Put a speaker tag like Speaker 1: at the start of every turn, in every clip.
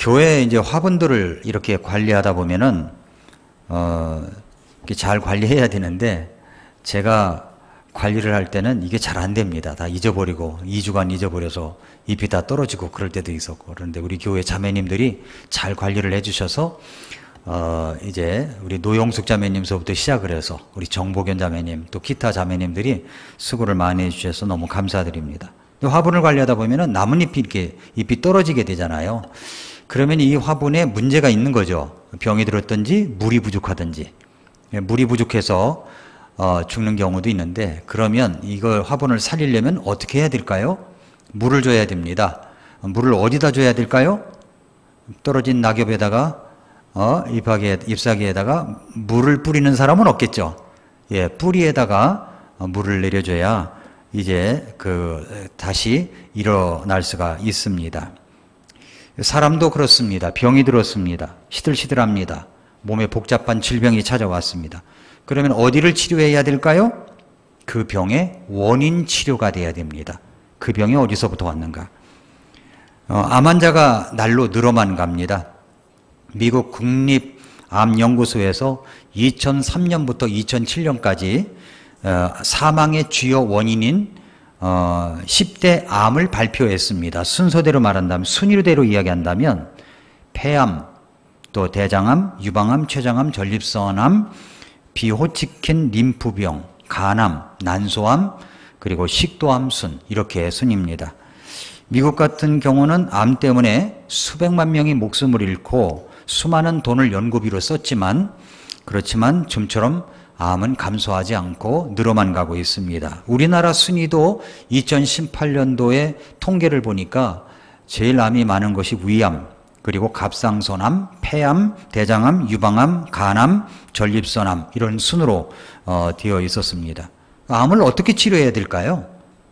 Speaker 1: 교회 이제 화분들을 이렇게 관리하다 보면은 이렇게 잘 관리해야 되는데 제가 관리를 할 때는 이게 잘 안 됩니다. 다 잊어버리고 2주간 잊어버려서 잎이 다 떨어지고 그럴 때도 있었고. 그런데 우리 교회 자매님들이 잘 관리를 해주셔서 이제 우리 노용숙 자매님서부터 시작을 해서 우리 정복현 자매님 또 기타 자매님들이 수고를 많이 해주셔서 너무 감사드립니다. 화분을 관리하다 보면은 나뭇잎이 이렇게 잎이 떨어지게 되잖아요. 그러면 이 화분에 문제가 있는 거죠. 병이 들었든지 물이 부족하든지. 물이 부족해서 죽는 경우도 있는데, 그러면 이걸 화분을 살리려면 어떻게 해야 될까요? 물을 줘야 됩니다. 물을 어디다 줘야 될까요? 떨어진 낙엽에다가 잎사귀에다가 물을 뿌리는 사람은 없겠죠. 예, 뿌리에다가 물을 내려줘야 이제 다시 일어날 수가 있습니다. 사람도 그렇습니다. 병이 들었습니다. 시들시들합니다. 몸에 복잡한 질병이 찾아왔습니다. 그러면 어디를 치료해야 될까요? 그 병의 원인 치료가 돼야 됩니다. 그 병이 어디서부터 왔는가? 암 환자가 날로 늘어만 갑니다. 미국 국립암연구소에서 2003년부터 2007년까지 사망의 주요 원인인 10대 암을 발표했습니다. 순서대로 말한다면, 순위대로 이야기한다면 폐암, 또 대장암, 유방암, 췌장암, 전립선암, 비호치킨 림프병, 간암, 난소암, 그리고 식도암 순, 이렇게 순입니다. 미국 같은 경우는 암 때문에 수백만 명이 목숨을 잃고 수많은 돈을 연구비로 썼지만, 그렇지만 좀처럼 암은 감소하지 않고 늘어만 가고 있습니다. 우리나라 순위도 2018년도에 통계를 보니까 제일 암이 많은 것이 위암, 그리고 갑상선암, 폐암, 대장암, 유방암, 간암, 전립선암, 이런 순으로 되어 있었습니다. 암을 어떻게 치료해야 될까요?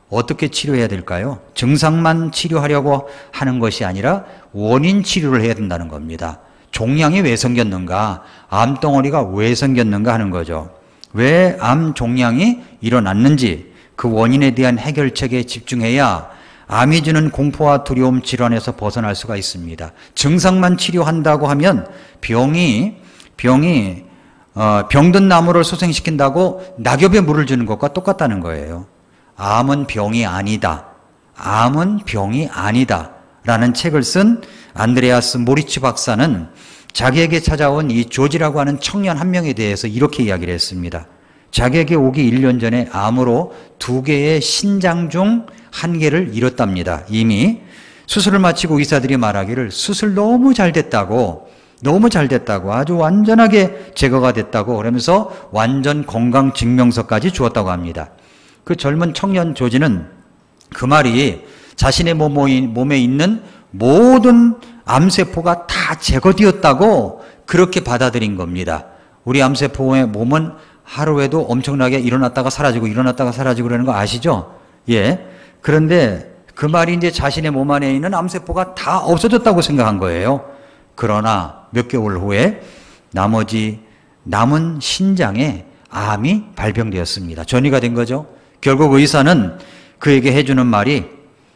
Speaker 1: 어떻게 치료해야 될까요? 증상만 치료하려고 하는 것이 아니라 원인 치료를 해야 된다는 겁니다. 종양이 왜 생겼는가, 암덩어리가 왜 생겼는가 하는 거죠. 왜 암 종양이 일어났는지 그 원인에 대한 해결책에 집중해야 암이 주는 공포와 두려움 질환에서 벗어날 수가 있습니다. 증상만 치료한다고 하면 병든 나무를 소생시킨다고 낙엽에 물을 주는 것과 똑같다는 거예요. 암은 병이 아니다. 암은 병이 아니다. 라는 책을 쓴 안드레아스 모리츠 박사는 자기에게 찾아온 이 조지라고 하는 청년 한 명에 대해서 이렇게 이야기를 했습니다. 자기에게 오기 1년 전에 암으로 2개의 신장 중 1개를 잃었답니다. 이미 수술을 마치고 의사들이 말하기를 수술 너무 잘 됐다고, 아주 완전하게 제거가 됐다고 그러면서 완전 건강증명서까지 주었다고 합니다. 그 젊은 청년 조지는 그 말이 자신의 몸에 있는 모든 암세포가 다 제거되었다고 그렇게 받아들인 겁니다. 우리 암세포의 몸은 하루에도 엄청나게 일어났다가 사라지고 그러는 거 아시죠? 예. 그런데 그 말이 이제 자신의 몸 안에 있는 암세포가 다 없어졌다고 생각한 거예요. 그러나 몇 개월 후에 나머지 남은 신장에 암이 발병되었습니다. 전이가 된 거죠. 결국 의사는 그에게 해주는 말이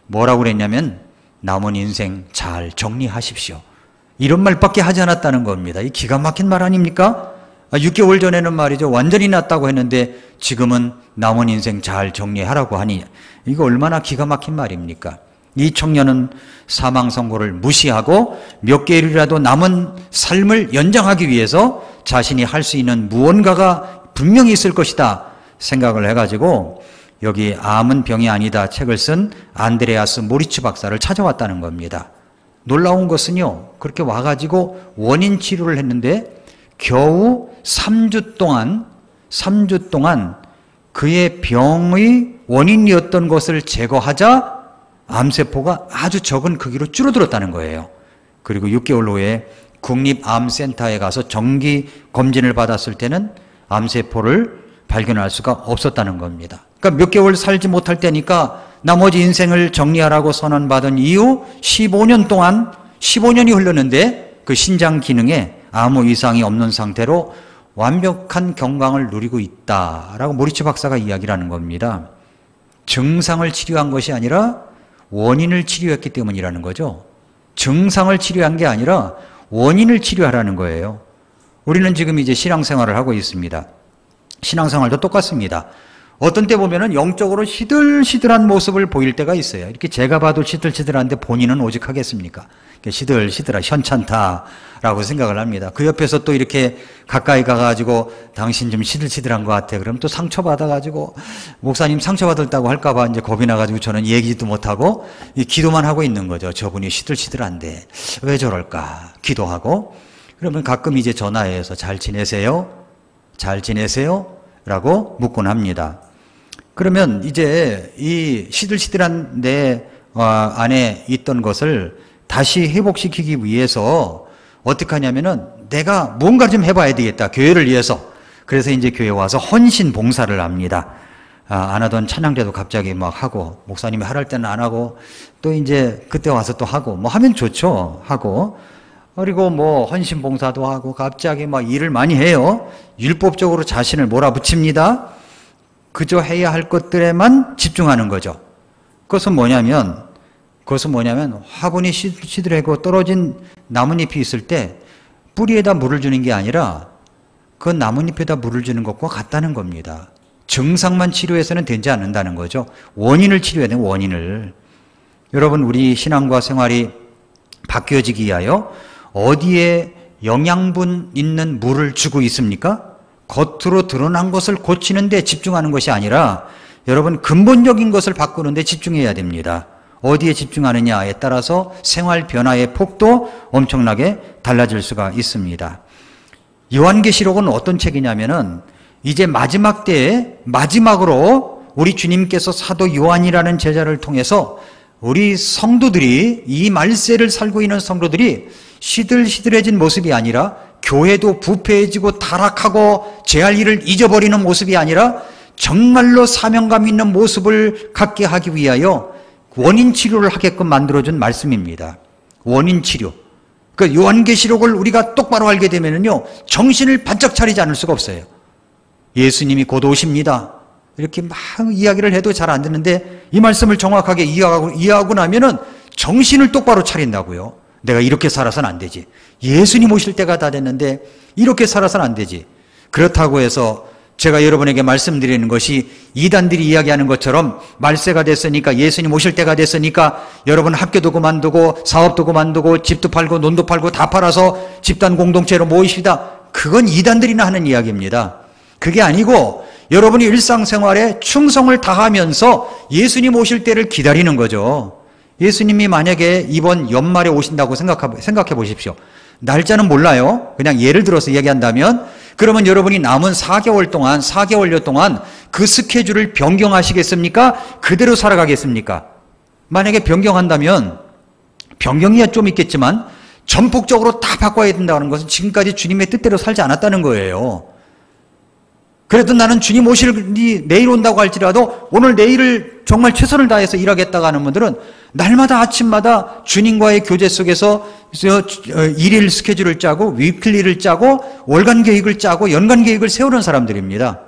Speaker 1: 뭐라고 그랬냐면 남은 인생 잘 정리하십시오. 이런 말밖에 하지 않았다는 겁니다. 이 기가 막힌 말 아닙니까? 6개월 전에는 말이죠, 완전히 낫다고 했는데 지금은 남은 인생 잘 정리하라고 하니 이거 얼마나 기가 막힌 말입니까? 이 청년은 사망 선고를 무시하고 몇 개월이라도 남은 삶을 연장하기 위해서 자신이 할 수 있는 무언가가 분명히 있을 것이다 생각을 해가지고 여기 암은 병이 아니다 책을 쓴 안드레아스 모리츠 박사를 찾아왔다는 겁니다. 놀라운 것은요, 그렇게 와가지고 원인 치료를 했는데 겨우 3주 동안 그의 병의 원인이었던 것을 제거하자 암세포가 아주 적은 크기로 줄어들었다는 거예요. 그리고 6개월 후에 국립암센터에 가서 정기 검진을 받았을 때는 암세포를 발견할 수가 없었다는 겁니다. 그러니까 몇 개월 살지 못할 때니까 나머지 인생을 정리하라고 선언받은 이후 15년이 흘렀는데 그 신장 기능에 아무 이상이 없는 상태로 완벽한 건강을 누리고 있다라고 모리츠 박사가 이야기를 하는 겁니다. 증상을 치료한 것이 아니라 원인을 치료했기 때문이라는 거죠. 증상을 치료한 게 아니라 원인을 치료하라는 거예요. 우리는 지금 이제 신앙생활을 하고 있습니다. 신앙생활도 똑같습니다. 어떤 때 보면은 영적으로 시들시들한 모습을 보일 때가 있어요. 이렇게 제가 봐도 시들시들한데 본인은 오직 하겠습니까? 시들시들하 현찮다라고 생각을 합니다. 그 옆에서 또 이렇게 가까이 가가지고 당신 좀 시들시들한 것 같아. 그럼 또 상처받아가지고 목사님 상처받았다고 할까봐 이제 겁이 나가지고 저는 얘기도 못하고 기도만 하고 있는 거죠. 저분이 시들시들한데 왜 저럴까? 기도하고 그러면 가끔 이제 전화해서 잘 지내세요? 잘 지내세요? 라고 묻곤 합니다. 그러면 이제 이 시들시들한 내 안에 있던 것을 다시 회복시키기 위해서 어떻게 하냐면은 내가 뭔가 좀 해봐야 되겠다. 교회를 위해서. 그래서 이제 교회 와서 헌신 봉사를 합니다. 안 하던 찬양제도 갑자기 막 하고, 목사님이 하랄 때는 안 하고, 또 이제 그때 와서 또 하고, 뭐 하면 좋죠. 하고. 그리고 뭐 헌신 봉사도 하고 갑자기 막 일을 많이 해요. 율법적으로 자신을 몰아붙입니다. 그저 해야 할 것들에만 집중하는 거죠. 그것은 뭐냐면 화분이 시들하고 떨어진 나뭇잎이 있을 때 뿌리에다 물을 주는 게 아니라 그 나뭇잎에다 물을 주는 것과 같다는 겁니다. 증상만 치료해서는 되지 않는다는 거죠. 원인을 치료해야 돼요. 원인을. 여러분, 우리 신앙과 생활이 바뀌어지기 위하여 어디에 영양분 있는 물을 주고 있습니까? 겉으로 드러난 것을 고치는 데 집중하는 것이 아니라 여러분 근본적인 것을 바꾸는 데 집중해야 됩니다. 어디에 집중하느냐에 따라서 생활 변화의 폭도 엄청나게 달라질 수가 있습니다. 요한계시록은 어떤 책이냐면은 이제 마지막 때에 마지막으로 우리 주님께서 사도 요한이라는 제자를 통해서 우리 성도들이 이 말세를 살고 있는 성도들이 시들시들해진 모습이 아니라 교회도 부패해지고 타락하고 죄할 일을 잊어버리는 모습이 아니라 정말로 사명감 있는 모습을 갖게 하기 위하여 원인 치료를 하게끔 만들어준 말씀입니다. 원인 치료. 그 요한계시록을 우리가 똑바로 알게 되면은요, 정신을 바짝 차리지 않을 수가 없어요. 예수님이 곧 오십니다. 이렇게 막 이야기를 해도 잘 안 듣는데 이 말씀을 정확하게 이해하고 나면은 정신을 똑바로 차린다고요. 내가 이렇게 살아서는 안 되지. 예수님 오실 때가 다 됐는데 이렇게 살아서는 안 되지. 그렇다고 해서 제가 여러분에게 말씀드리는 것이 이단들이 이야기하는 것처럼 말세가 됐으니까 예수님 오실 때가 됐으니까 여러분 학교도 그만두고 사업도 그만두고 집도 팔고 논도 팔고 다 팔아서 집단 공동체로 모이시다. 그건 이단들이나 하는 이야기입니다. 그게 아니고 여러분이 일상생활에 충성을 다하면서 예수님 오실 때를 기다리는 거죠. 예수님이 만약에 이번 연말에 오신다고 생각해 보십시오. 날짜는 몰라요. 그냥 예를 들어서 이야기한다면 그러면 여러분이 남은 4개월여 동안 그 스케줄을 변경하시겠습니까? 그대로 살아가겠습니까? 만약에 변경한다면 변경이야 좀 있겠지만 전폭적으로 다 바꿔야 된다는 것은 지금까지 주님의 뜻대로 살지 않았다는 거예요. 그래도 나는 주님 오실이 내일 온다고 할지라도 오늘 내일을 정말 최선을 다해서 일하겠다고 하는 분들은 날마다 아침마다 주님과의 교제 속에서 일일 스케줄을 짜고 위클리를 짜고 월간 계획을 짜고 연간 계획을 세우는 사람들입니다.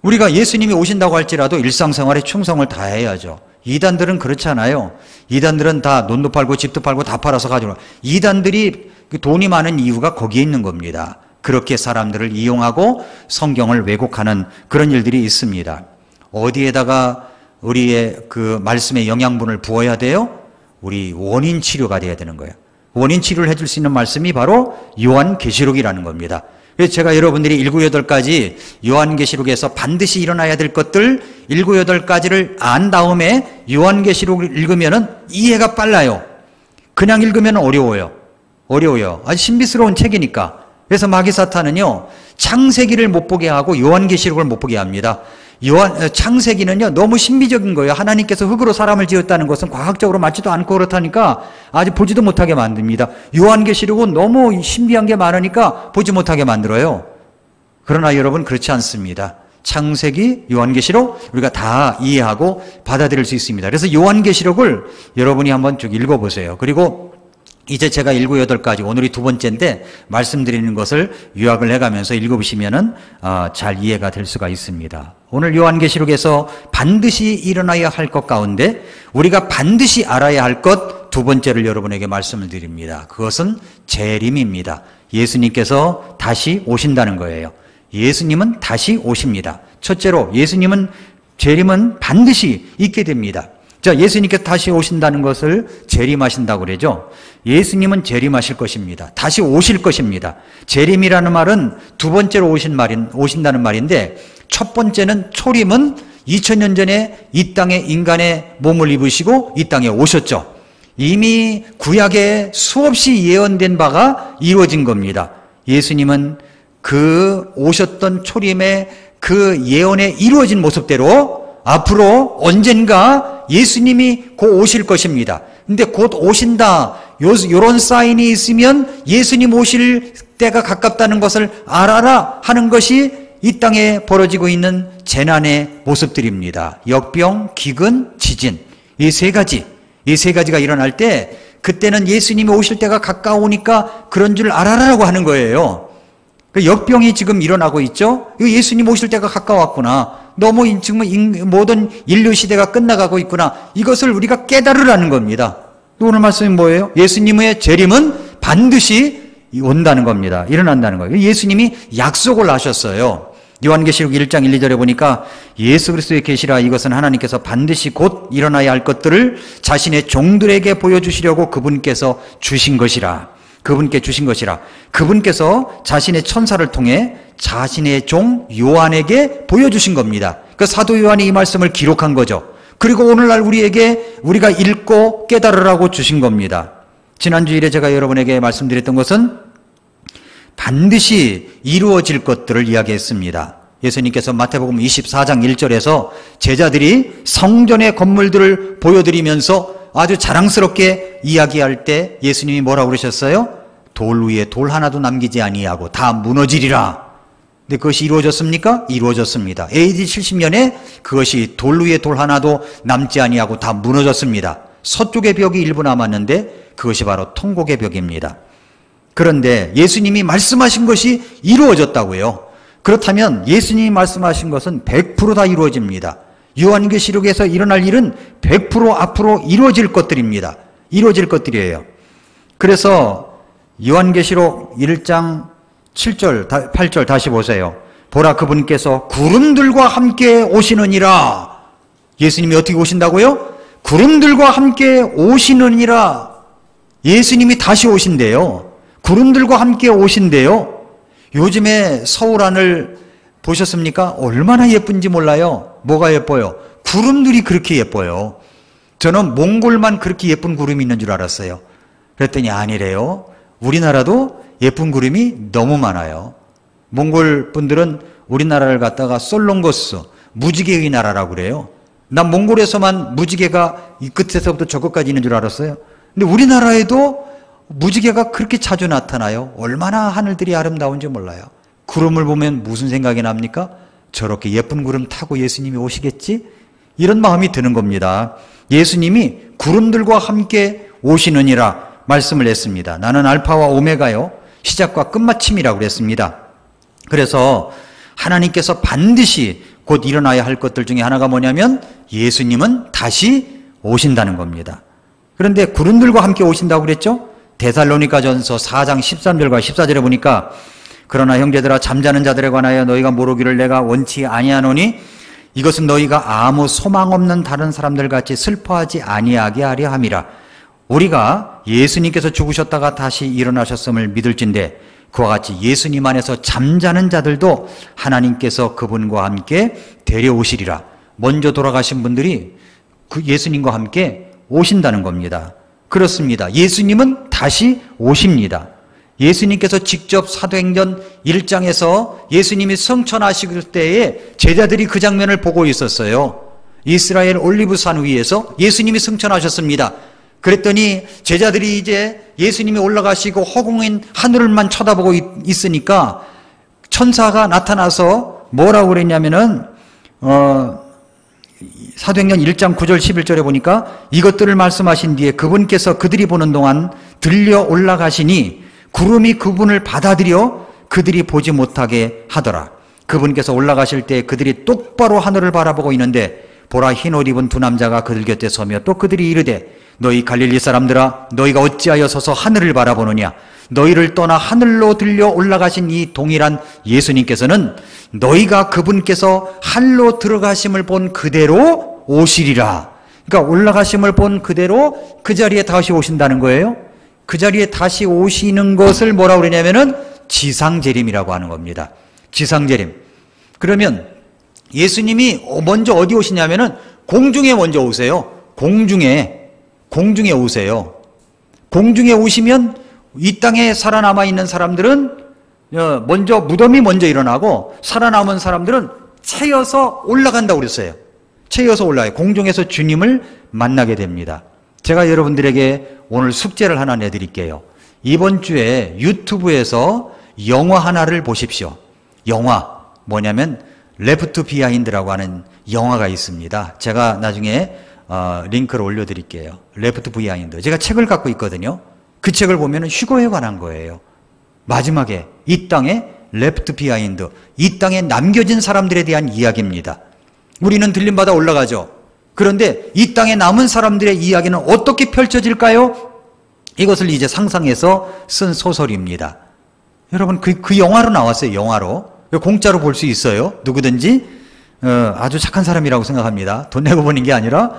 Speaker 1: 우리가 예수님이 오신다고 할지라도 일상생활에 충성을 다해야죠. 이단들은 그렇지 않아요. 이단들은 다 논도 팔고 집도 팔고 다 팔아서 가지고 이단들이 돈이 많은 이유가 거기에 있는 겁니다. 그렇게 사람들을 이용하고 성경을 왜곡하는 그런 일들이 있습니다. 어디에다가 우리의 그 말씀의 영양분을 부어야 돼요? 우리 원인 치료가 돼야 되는 거예요. 원인 치료를 해줄 수 있는 말씀이 바로 요한계시록이라는 겁니다. 그래서 제가 여러분들이 7, 8가지 요한계시록에서 반드시 일어나야 될 것들 7, 8가지를 안 다음에 요한계시록을 읽으면은 이해가 빨라요. 그냥 읽으면 어려워요. 아주 신비스러운 책이니까. 그래서 마귀 사탄은요, 창세기를 못 보게 하고 요한계시록을 못 보게 합니다. 창세기는요, 너무 신비적인 거예요. 하나님께서 흙으로 사람을 지었다는 것은 과학적으로 맞지도 않고 그렇다니까 아직 보지도 못하게 만듭니다. 요한계시록은 너무 신비한 게 많으니까 보지 못하게 만들어요. 그러나 여러분 그렇지 않습니다. 창세기, 요한계시록 우리가 다 이해하고 받아들일 수 있습니다. 그래서 요한계시록을 여러분이 한번 쭉 읽어보세요. 그리고 이제 제가 7, 8가지 오늘이 2번째인데 말씀드리는 것을 요약을 해가면서 읽어보시면은 잘 이해가 될 수가 있습니다. 오늘 요한계시록에서 반드시 일어나야 할 것 가운데 우리가 반드시 알아야 할 것 두 번째를 여러분에게 말씀을 드립니다. 그것은 재림입니다. 예수님께서 다시 오신다는 거예요. 예수님은 다시 오십니다. 첫째로 예수님은 재림은 반드시 있게 됩니다. 자, 예수님께서 다시 오신다는 것을 재림하신다고 그러죠. 예수님은 재림하실 것입니다. 다시 오실 것입니다. 재림이라는 말은 두 번째로 오신다는 말인데, 첫 번째는 초림은 2000년 전에 이 땅에 인간의 몸을 입으시고 이 땅에 오셨죠. 이미 구약에 수없이 예언된 바가 이루어진 겁니다. 예수님은 그 오셨던 초림의 그 예언에 이루어진 모습대로 앞으로 언젠가 예수님이 곧 오실 것입니다. 근데 곧 오신다, 요런 사인이 있으면 예수님 오실 때가 가깝다는 것을 알아라 하는 것이 이 땅에 벌어지고 있는 재난의 모습들입니다. 역병, 기근, 지진, 이 세 가지가 일어날 때 그때는 예수님이 오실 때가 가까우니까 그런 줄 알아라라고 하는 거예요. 역병이 지금 일어나고 있죠. 예수님 오실 때가 가까웠구나. 너무 지금 모든 인류 시대가 끝나가고 있구나. 이것을 우리가 깨달으라는 겁니다. 오늘 말씀이 뭐예요? 예수님의 재림은 반드시 온다는 겁니다. 일어난다는 거예요. 예수님이 약속을 하셨어요. 요한계시록 1장 1, 2절에 보니까 예수 그리스도의 계시라, 이것은 하나님께서 반드시 곧 일어나야 할 것들을 자신의 종들에게 보여주시려고 그분께서 주신 것이라. 그분께 주신 것이라. 그분께서 자신의 천사를 통해 자신의 종 요한에게 보여주신 겁니다. 그 사도 요한이 이 말씀을 기록한 거죠. 그리고 오늘날 우리가 읽고 깨달으라고 주신 겁니다. 지난주일에 제가 여러분에게 말씀드렸던 것은 반드시 이루어질 것들을 이야기했습니다. 예수님께서 마태복음 24장 1절에서 제자들이 성전의 건물들을 보여드리면서 아주 자랑스럽게 이야기할 때 예수님이 뭐라고 그러셨어요? 돌 위에 돌 하나도 남기지 아니하고 다 무너지리라. 근데 그것이 이루어졌습니까? 이루어졌습니다. AD 70년에 그것이 돌 위에 돌 하나도 남지 아니하고 다 무너졌습니다. 서쪽의 벽이 일부 남았는데 그것이 바로 통곡의 벽입니다. 그런데 예수님이 말씀하신 것이 이루어졌다고요. 그렇다면 예수님이 말씀하신 것은 100% 다 이루어집니다. 요한계시록에서 일어날 일은 100% 앞으로 이루어질 것들입니다. 이루어질 것들이에요. 그래서 요한계시록 1장 7절, 8절 다시 보세요. 보라, 그분께서 구름들과 함께 오시느니라. 예수님이 어떻게 오신다고요? 구름들과 함께 오시느니라. 예수님이 다시 오신대요. 구름들과 함께 오신대요. 요즘에 서울 하늘 보셨습니까? 얼마나 예쁜지 몰라요. 뭐가 예뻐요? 구름들이 그렇게 예뻐요. 저는 몽골만 그렇게 예쁜 구름이 있는 줄 알았어요. 그랬더니 아니래요. 우리나라도 예쁜 구름이 너무 많아요. 몽골 분들은 우리나라를 갖다가 솔롱거스, 무지개의 나라라고 그래요. 난 몽골에서만 무지개가 이 끝에서부터 저 끝까지 있는 줄 알았어요. 근데 우리나라에도 무지개가 그렇게 자주 나타나요. 얼마나 하늘들이 아름다운지 몰라요. 구름을 보면 무슨 생각이 납니까? 저렇게 예쁜 구름 타고 예수님이 오시겠지? 이런 마음이 드는 겁니다. 예수님이 구름들과 함께 오시느니라 말씀을 했습니다. 나는 알파와 오메가요, 시작과 끝마침이라고 그랬습니다. 그래서 하나님께서 반드시 곧 일어나야 할 것들 중에 하나가 뭐냐면 예수님은 다시 오신다는 겁니다. 그런데 구름들과 함께 오신다고 그랬죠? 데살로니가전서 4장 13절과 14절에 보니까 그러나 형제들아, 잠자는 자들에 관하여 너희가 모르기를 내가 원치 아니하노니 이것은 너희가 아무 소망 없는 다른 사람들 같이 슬퍼하지 아니하게 하려 함이라. 우리가 예수님께서 죽으셨다가 다시 일어나셨음을 믿을진데 그와 같이 예수님 안에서 잠자는 자들도 하나님께서 그분과 함께 데려오시리라. 먼저 돌아가신 분들이 그 예수님과 함께 오신다는 겁니다. 그렇습니다. 예수님은 다시 오십니다. 예수님께서 직접 사도행전 1장에서 예수님이 성천하실 때에 제자들이 그 장면을 보고 있었어요. 이스라엘 올리브산 위에서 예수님이 승천하셨습니다. 그랬더니 제자들이 이제 예수님이 올라가시고 허공인 하늘만 쳐다보고 있으니까 천사가 나타나서 뭐라고 그랬냐면은 사도행전 1장 9절 11절에 보니까 이것들을 말씀하신 뒤에 그분께서 그들이 보는 동안 들려 올라가시니 구름이 그분을 받아들여 그들이 보지 못하게 하더라. 그분께서 올라가실 때 그들이 똑바로 하늘을 바라보고 있는데 보라, 흰 옷 입은 두 남자가 그들 곁에 서며 또 그들이 이르되 너희 갈릴리 사람들아, 너희가 어찌하여 서서 하늘을 바라보느냐? 너희를 떠나 하늘로 들려 올라가신 이 동일한 예수님께서는 너희가 그분께서 하늘로 들어가심을 본 그대로 오시리라. 그러니까 올라가심을 본 그대로 그 자리에 다시 오신다는 거예요. 그 자리에 다시 오시는 것을 뭐라고 그러냐면은 지상재림이라고 하는 겁니다. 지상재림. 그러면 예수님이 먼저 어디 오시냐면은 공중에 먼저 오세요. 공중에 오세요. 공중에 오시면 이 땅에 살아남아 있는 사람들은 먼저 무덤이 먼저 일어나고 살아남은 사람들은 채여서 올라간다고 그랬어요. 채여서 올라가요. 공중에서 주님을 만나게 됩니다. 제가 여러분들에게 오늘 숙제를 하나 내드릴게요. 이번 주에 유튜브에서 영화 하나를 보십시오. 영화 뭐냐면 레프트 비하인드라고 하는 영화가 있습니다. 제가 나중에 링크를 올려드릴게요. 레프트 비하인드. 제가 책을 갖고 있거든요. 그 책을 보면 휴거에 관한 거예요. 마지막에 이 땅에 레프트 비하인드, 이 땅에 남겨진 사람들에 대한 이야기입니다. 우리는 들림받아 올라가죠. 그런데 이 땅에 남은 사람들의 이야기는 어떻게 펼쳐질까요? 이것을 이제 상상해서 쓴 소설입니다. 여러분 그 영화로 나왔어요. 영화로. 공짜로 볼 수 있어요. 누구든지 아주 착한 사람이라고 생각합니다. 돈 내고 보는 게 아니라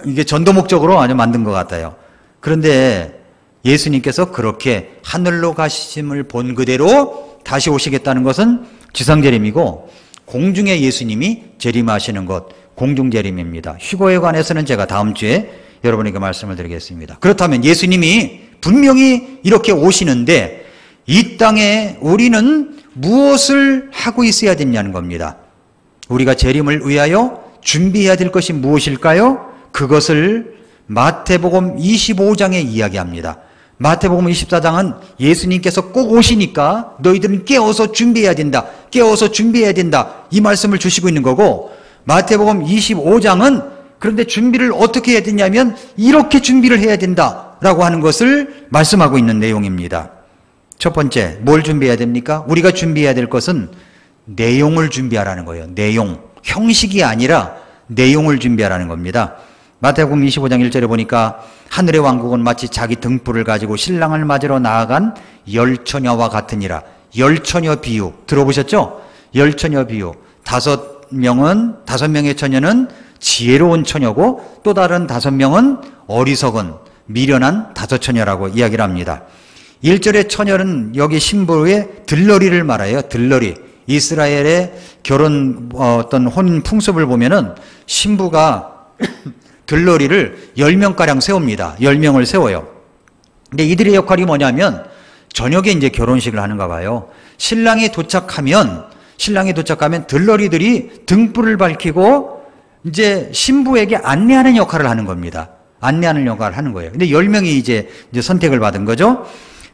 Speaker 1: 이게 전도 목적으로 아주 만든 것 같아요. 그런데 예수님께서 그렇게 하늘로 가심을 본 그대로 다시 오시겠다는 것은 지상재림이고, 공중에 예수님이 재림하시는 것, 공중재림입니다. 휴거에 관해서는 제가 다음 주에 여러분에게 말씀을 드리겠습니다. 그렇다면 예수님이 분명히 이렇게 오시는데 이 땅에 우리는 무엇을 하고 있어야 되냐는 겁니다. 우리가 재림을 위하여 준비해야 될 것이 무엇일까요? 그것을 마태복음 25장에 이야기합니다. 마태복음 24장은 예수님께서 꼭 오시니까 너희들은 깨어서 준비해야 된다. 깨어서 준비해야 된다. 이 말씀을 주시고 있는 거고, 마태복음 25장은 그런데 준비를 어떻게 해야 되냐면 이렇게 준비를 해야 된다라고 하는 것을 말씀하고 있는 내용입니다. 첫 번째, 뭘 준비해야 됩니까? 우리가 준비해야 될 것은 내용을 준비하라는 거예요. 내용. 형식이 아니라 내용을 준비하라는 겁니다. 마태복음 25장 1절에 보니까 하늘의 왕국은 마치 자기 등불을 가지고 신랑을 맞으러 나아간 열처녀와 같으니라. 열처녀 비유 들어보셨죠? 열처녀 비유. 다섯 명의 처녀는 지혜로운 처녀고 또 다른 5명은 어리석은 미련한 5처녀라고 이야기를 합니다. 1절의 처녀는 여기 신부의 들러리를 말해요. 들러리. 이스라엘의 어떤 혼인 풍습을 보면은 신부가 들러리를 10명가량 세웁니다. 10명을 세워요. 근데 이들의 역할이 뭐냐면 저녁에 이제 결혼식을 하는가 봐요. 신랑이 도착하면 들러리들이 등불을 밝히고 이제 신부에게 안내하는 역할을 하는 겁니다. 안내하는 역할을 하는 거예요. 근데 10명이 이제 선택을 받은 거죠.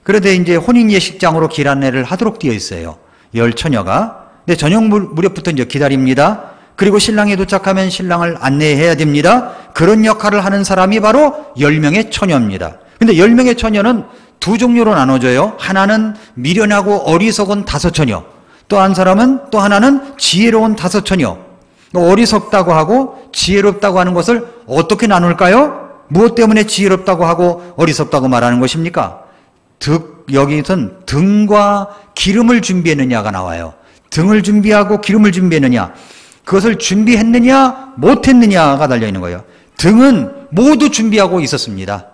Speaker 1: 그런데 이제 혼인 예식장으로 길 안내를 하도록 되어 있어요. 10처녀가. 근데 저녁 무렵부터 이제 기다립니다. 그리고 신랑이 도착하면 신랑을 안내해야 됩니다. 그런 역할을 하는 사람이 바로 10명의 처녀입니다. 근데 10명의 처녀는 두 종류로 나눠져요. 하나는 미련하고 어리석은 5처녀. 또 하나는 지혜로운 5처녀. 어리석다고 하고 지혜롭다고 하는 것을 어떻게 나눌까요? 무엇 때문에 지혜롭다고 하고 어리석다고 말하는 것입니까? 여기선 등과 기름을 준비했느냐가 나와요. 등을 준비하고 기름을 준비했느냐, 그것을 준비했느냐 못했느냐가 달려있는 거예요. 등은 모두 준비하고 있었습니다.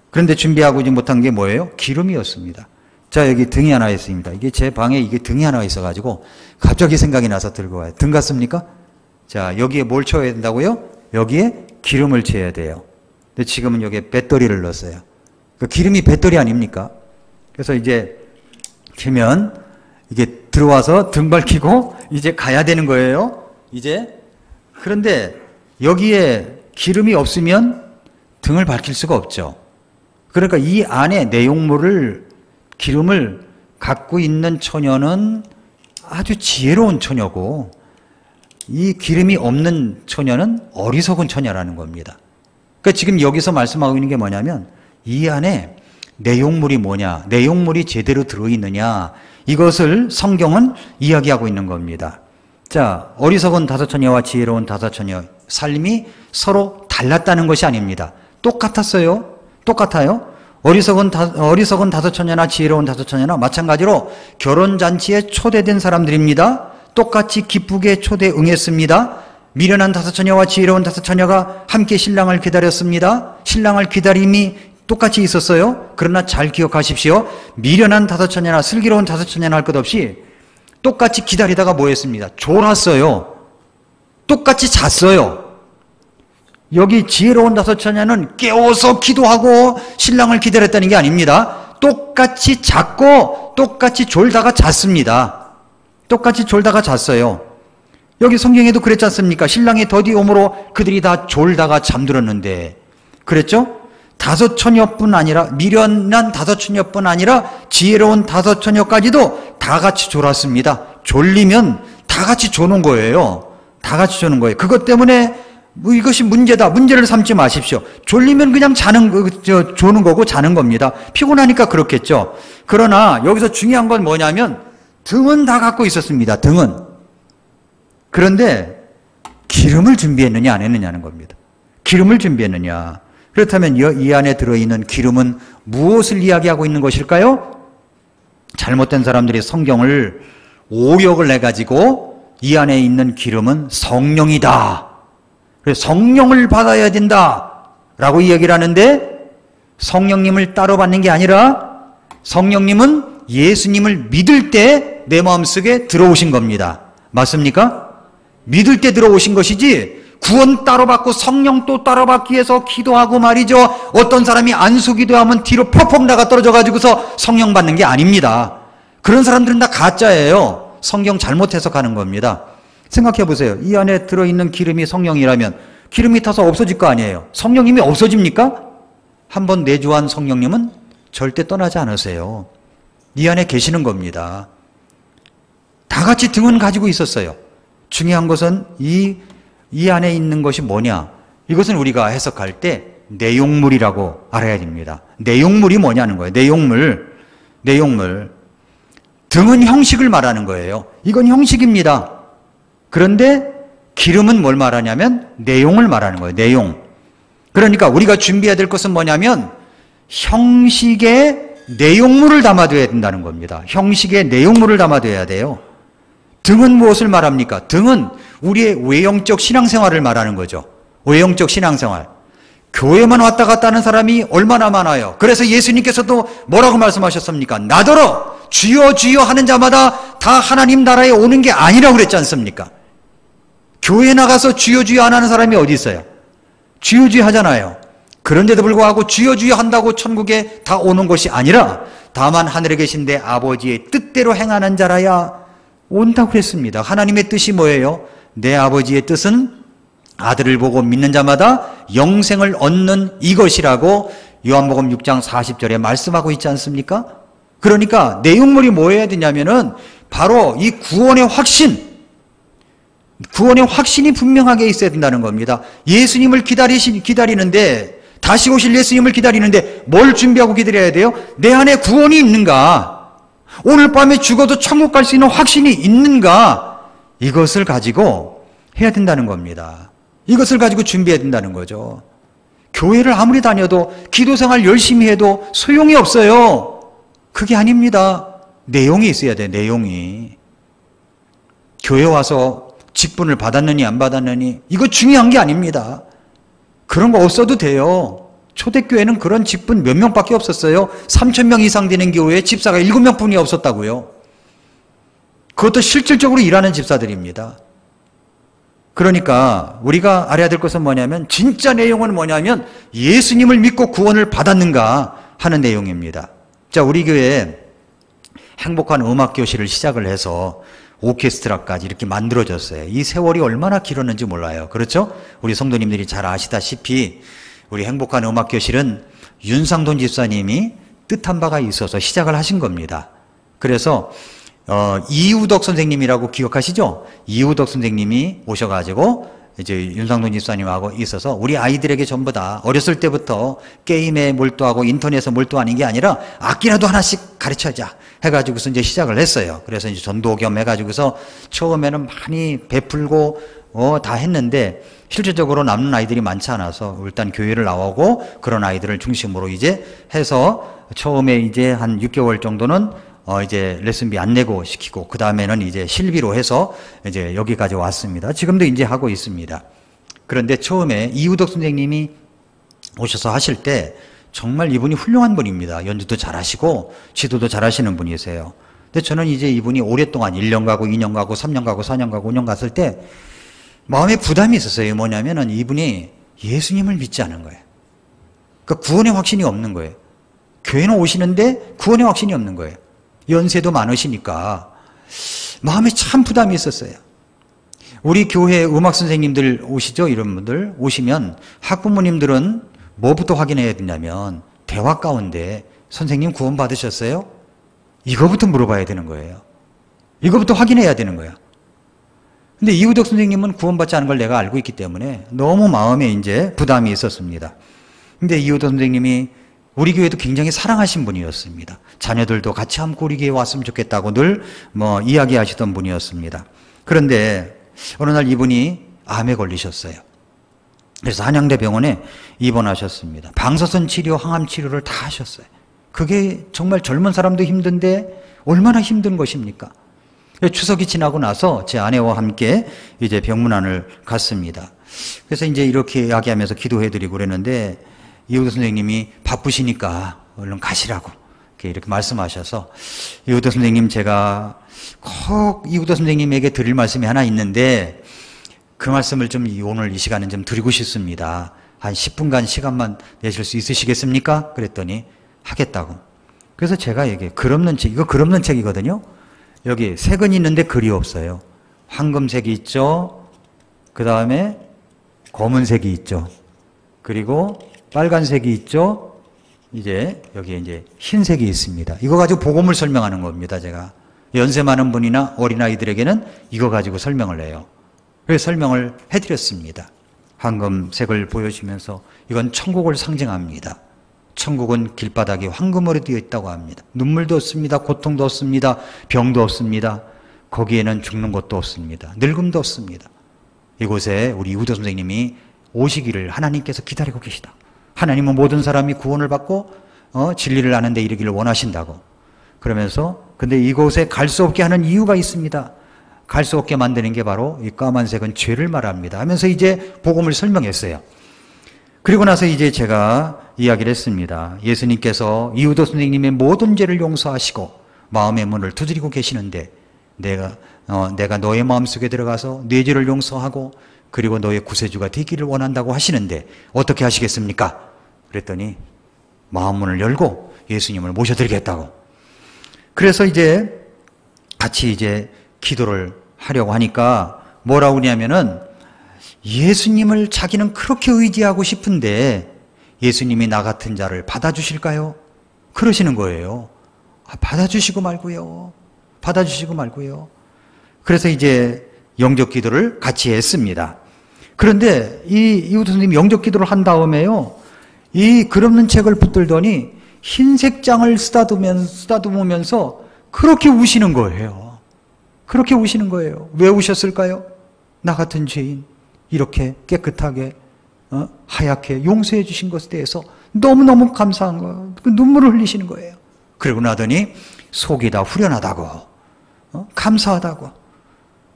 Speaker 1: 그런데 준비하고 못한 게 뭐예요? 기름이었습니다. 자, 여기 등이 하나 있습니다. 이게 제 방에 이게 등이 하나 있어가지고 갑자기 생각이 나서 들고 와요. 등 같습니까? 자, 여기에 뭘 채워야 된다고요? 여기에 기름을 채워야 돼요. 근데 지금은 여기에 배터리를 넣었어요. 그 기름이 배터리 아닙니까? 그래서 이제 켜면 이게 들어와서 등 밝히고 이제 가야 되는 거예요. 이제. 그런데 여기에 기름이 없으면 등을 밝힐 수가 없죠. 그러니까 이 안에 기름을 갖고 있는 처녀는 아주 지혜로운 처녀고, 이 기름이 없는 처녀는 어리석은 처녀라는 겁니다. 그러니까 지금 여기서 말씀하고 있는 게 뭐냐면 이 안에 내용물이 뭐냐, 내용물이 제대로 들어있느냐, 이것을 성경은 이야기하고 있는 겁니다. 자, 어리석은 5처녀와 지혜로운 5처녀 삶이 서로 달랐다는 것이 아닙니다. 똑같았어요. 똑같아요. 어리석은 다섯 처녀나 지혜로운 다섯 처녀나 마찬가지로 결혼잔치에 초대된 사람들입니다. 똑같이 기쁘게 초대 응했습니다. 미련한 다섯 처녀와 지혜로운 다섯 처녀가 함께 신랑을 기다렸습니다. 신랑을 기다림이 똑같이 있었어요. 그러나 잘 기억하십시오. 미련한 다섯 처녀나 슬기로운 다섯 처녀나 할 것 없이 똑같이 기다리다가 뭐 했습니다? 졸았어요. 똑같이 잤어요. 여기 지혜로운 다섯 처녀는 깨워서 기도하고 신랑을 기다렸다는 게 아닙니다. 똑같이 잤고 똑같이 졸다가 잤습니다. 똑같이 졸다가 잤어요. 여기 성경에도 그랬지 않습니까? 신랑이 더디 오므로 그들이 다 졸다가 잠들었는데 그랬죠? 다섯 처녀뿐 아니라 미련한 다섯 처녀뿐 아니라 지혜로운 다섯 처녀까지도 다 같이 졸았습니다. 졸리면 다 같이 조는 거예요. 다 같이 조는 거예요. 그것 때문에 이것이 문제다. 문제를 삼지 마십시오. 졸리면 그냥 조는 거고 자는 겁니다. 피곤하니까 그렇겠죠. 그러나 여기서 중요한 건 뭐냐면 등은 다 갖고 있었습니다. 등은. 그런데 기름을 준비했느냐 안 했느냐는 겁니다. 기름을 준비했느냐. 그렇다면 이 안에 들어있는 기름은 무엇을 이야기하고 있는 것일까요? 잘못된 사람들이 성경을 오역을 해가지고 이 안에 있는 기름은 성령이다. 그래서 성령을 받아야 된다 라고 이야기를 하는데 성령님을 따로 받는 게 아니라 성령님은 예수님을 믿을 때 내 마음속에 들어오신 겁니다. 맞습니까? 믿을 때 들어오신 것이지 구원 따로 받고 성령 또 따로 받기 위해서 기도하고 말이죠. 어떤 사람이 안수기도하면 뒤로 퍽퍽 나가 떨어져 가지고서 성령 받는 게 아닙니다. 그런 사람들은 다 가짜예요. 성경 잘못 해석하는 겁니다. 생각해 보세요. 이 안에 들어있는 기름이 성령이라면 기름이 타서 없어질 거 아니에요. 성령님이 없어집니까? 한번 내주한 성령님은 절대 떠나지 않으세요. 이 안에 계시는 겁니다. 다 같이 등은 가지고 있었어요. 중요한 것은 이 안에 있는 것이 뭐냐? 이것은 우리가 해석할 때 내용물이라고 알아야 됩니다. 내용물이 뭐냐는 거예요. 내용물. 등은 형식을 말하는 거예요. 이건 형식입니다. 그런데 기름은 뭘 말하냐면 내용을 말하는 거예요. 내용. 그러니까 우리가 준비해야 될 것은 뭐냐면 형식의 내용물을 담아둬야 된다는 겁니다. 형식의 내용물을 담아둬야 돼요. 등은 무엇을 말합니까? 등은 우리의 외형적 신앙생활을 말하는 거죠. 외형적 신앙생활. 교회만 왔다 갔다 하는 사람이 얼마나 많아요. 그래서 예수님께서도 뭐라고 말씀하셨습니까? 나더러 주여 주여 하는 자마다 다 하나님 나라에 오는 게 아니라고 그랬지 않습니까? 교회 나가서 주여 주여 안 하는 사람이 어디 있어요? 주여 주여 하잖아요. 그런데도 불구하고 주여 주여 한다고 천국에 다 오는 것이 아니라 다만 하늘에 계신 내 아버지의 뜻대로 행하는 자라야 온다고 그랬습니다. 하나님의 뜻이 뭐예요? 내 아버지의 뜻은 아들을 보고 믿는 자마다 영생을 얻는 이것이라고 요한복음 6장 40절에 말씀하고 있지 않습니까? 그러니까 내용물이 뭐여야 되냐면은 바로 이 구원의 확신이 분명하게 있어야 된다는 겁니다. 예수님을 기다리는데 다시 오실 예수님을 기다리는데 뭘 준비하고 기다려야 돼요? 내 안에 구원이 있는가? 오늘 밤에 죽어도 천국 갈 수 있는 확신이 있는가? 이것을 가지고 해야 된다는 겁니다. 이것을 가지고 준비해야 된다는 거죠. 교회를 아무리 다녀도 기도생활 열심히 해도 소용이 없어요. 그게 아닙니다. 내용이 있어야 돼. 내용이. 교회 와서 직분을 받았느니 안 받았느니 이거 중요한 게 아닙니다. 그런 거 없어도 돼요. 초대교회는 그런 직분 몇 명밖에 없었어요. 3,000명 이상 되는 교회에 집사가 7명뿐이 없었다고요. 그것도 실질적으로 일하는 집사들입니다. 그러니까 우리가 알아야 될 것은 뭐냐면 진짜 내용은 뭐냐면 예수님을 믿고 구원을 받았는가 하는 내용입니다. 자, 우리 교회에 행복한 음악교실을 시작을 해서 오케스트라까지 이렇게 만들어졌어요. 이 세월이 얼마나 길었는지 몰라요. 그렇죠? 우리 성도님들이 잘 아시다시피 우리 행복한 음악교실은 윤상돈 집사님이 뜻한 바가 있어서 시작을 하신 겁니다. 그래서 이우덕 선생님이라고 기억하시죠? 이우덕 선생님이 오셔가지고 이제 윤상돈 집사님하고 있어서 우리 아이들에게 전부 다 어렸을 때부터 게임에 몰두하고 인터넷에 몰두하는 게 아니라 악기라도 하나씩 가르쳐자 해가지고서 이제 시작을 했어요. 그래서 이제 전도 겸 해가지고서 처음에는 많이 베풀고 다 했는데 실질적으로 남는 아이들이 많지 않아서 일단 교회를 나오고 그런 아이들을 중심으로 이제 해서 처음에 이제 한 6개월 정도는 이제 레슨비 안 내고 시키고 그 다음에는 이제 실비로 해서 이제 여기까지 왔습니다. 지금도 이제 하고 있습니다. 그런데 처음에 이우덕 선생님이 오셔서 하실 때 정말 이분이 훌륭한 분입니다. 연주도 잘하시고 지도도 잘하시는 분이세요. 근데 저는 이제 이분이 오랫동안 1년 가고 2년 가고 3년 가고 4년 가고 5년 갔을 때 마음에 부담이 있었어요. 뭐냐면은 이분이 예수님을 믿지 않은 거예요. 그러니까 구원의 확신이 없는 거예요. 교회는 오시는데 구원의 확신이 없는 거예요. 연세도 많으시니까 마음에 참 부담이 있었어요. 우리 교회 음악 선생님들 오시죠? 이런 분들 오시면 학부모님들은 뭐부터 확인해야 되냐면 대화 가운데 선생님 구원 받으셨어요? 이거부터 물어봐야 되는 거예요. 이거부터 확인해야 되는 거야. 근데 이우덕 선생님은 구원받지 않은 걸 내가 알고 있기 때문에 너무 마음에 이제 부담이 있었습니다. 근데 이우덕 선생님이 우리 교회도 굉장히 사랑하신 분이었습니다. 자녀들도 같이 함께 우리 교회에 왔으면 좋겠다고 늘 이야기하시던 분이었습니다. 그런데 어느 날 이분이 암에 걸리셨어요. 그래서 한양대병원에 입원하셨습니다. 방사선 치료, 항암 치료를 다 하셨어요. 그게 정말 젊은 사람도 힘든데 얼마나 힘든 것입니까? 추석이 지나고 나서 제 아내와 함께 이제 병문안을 갔습니다. 그래서 이제 이렇게 이야기하면서 기도해드리고 그랬는데 이우덕 선생님이 바쁘시니까 얼른 가시라고 이렇게 말씀하셔서 이우덕 선생님 제가 꼭 이우덕 선생님에게 드릴 말씀이 하나 있는데 그 말씀을 좀 오늘 이 시간에 좀 드리고 싶습니다. 한 10분간 시간만 내실 수 있으시겠습니까? 그랬더니 하겠다고. 그래서 제가 이게 글 없는 책, 이거 글 없는 책이거든요. 여기 색은 있는데 글이 없어요. 황금색이 있죠. 그 다음에 검은색이 있죠. 그리고 빨간색이 있죠. 이제 여기에 이제 흰색이 있습니다. 이거 가지고 복음을 설명하는 겁니다. 제가 연세 많은 분이나 어린아이들에게는 이거 가지고 설명을 해요. 그래서 설명을 해드렸습니다. 황금색을 보여주면서 이건 천국을 상징합니다. 천국은 길바닥이 황금으로 되어 있다고 합니다. 눈물도 없습니다. 고통도 없습니다. 병도 없습니다. 거기에는 죽는 것도 없습니다. 늙음도 없습니다. 이곳에 우리 이우덕 선생님이 오시기를 하나님께서 기다리고 계시다. 하나님은 모든 사람이 구원을 받고 진리를 아는 데 이르기를 원하신다고. 그러면서 근데 이곳에 갈 수 없게 하는 이유가 있습니다. 갈 수 없게 만드는 게 바로 이 까만색은 죄를 말합니다 하면서 이제 복음을 설명했어요. 그리고 나서 이제 제가 이야기를 했습니다. 예수님께서 이우덕 선생님의 모든 죄를 용서하시고 마음의 문을 두드리고 계시는데 내가 너의 마음속에 들어가서 네 죄를 용서하고 그리고 너의 구세주가 되기를 원한다고 하시는데 어떻게 하시겠습니까? 그랬더니 마음문을 열고 예수님을 모셔드리겠다고. 그래서 이제 같이 이제 기도를 하려고 하니까 뭐라고 그러냐면은 예수님을 자기는 그렇게 의지하고 싶은데 예수님이 나 같은 자를 받아주실까요? 그러시는 거예요. 받아주시고 말고요. 받아주시고 말고요. 그래서 이제 영접 기도를 같이 했습니다. 그런데 이우덕 선생님이 영접 기도를 한 다음에요. 이 글 없는 책을 붙들더니 흰색 장을 쓰다듬으면서 그렇게 우시는 거예요. 그렇게 우시는 거예요. 왜 우셨을까요? 나 같은 죄인 이렇게 깨끗하게 하얗게 용서해 주신 것에 대해서 너무너무 감사한 거예요. 그 눈물을 흘리시는 거예요. 그러고 나더니 속이 다 후련하다고 감사하다고.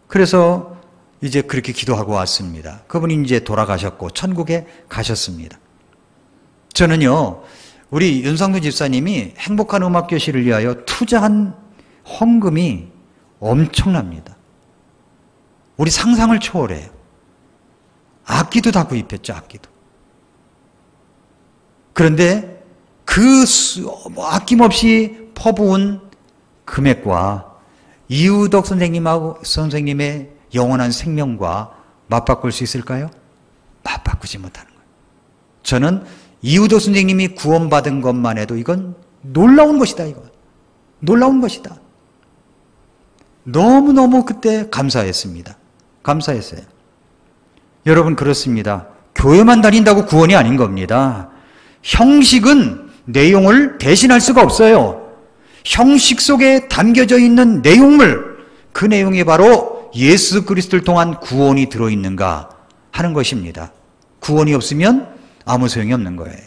Speaker 1: 그래서 이제 그렇게 기도하고 왔습니다. 그분이 이제 돌아가셨고 천국에 가셨습니다. 저는요, 우리 윤상도 집사님이 행복한 음악교실을 위하여 투자한 헌금이 엄청납니다. 우리 상상을 초월해요. 악기도 다 구입했죠, 악기도. 그런데 그 아낌없이 퍼부은 금액과 이우덕 선생님의 영원한 생명과 맞바꿀 수 있을까요? 맞바꾸지 못하는 거예요. 저는 이우덕 선생님이 구원받은 것만 해도 이건 놀라운 것이다, 이거. 놀라운 것이다. 너무너무 그때 감사했습니다. 감사했어요. 여러분 그렇습니다. 교회만 다닌다고 구원이 아닌 겁니다. 형식은 내용을 대신할 수가 없어요. 형식 속에 담겨져 있는 내용물, 그 내용이 바로 예수 그리스도를 통한 구원이 들어있는가 하는 것입니다. 구원이 없으면 아무 소용이 없는 거예요.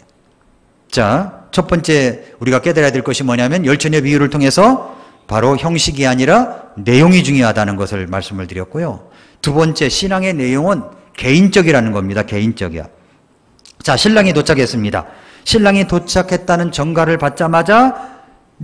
Speaker 1: 자, 첫 번째 우리가 깨달아야 될 것이 뭐냐면 열처녀 비유를 통해서 바로 형식이 아니라 내용이 중요하다는 것을 말씀을 드렸고요. 두 번째, 신앙의 내용은 개인적이라는 겁니다. 개인적이야. 자, 신랑이 도착했습니다. 신랑이 도착했다는 전가를 받자마자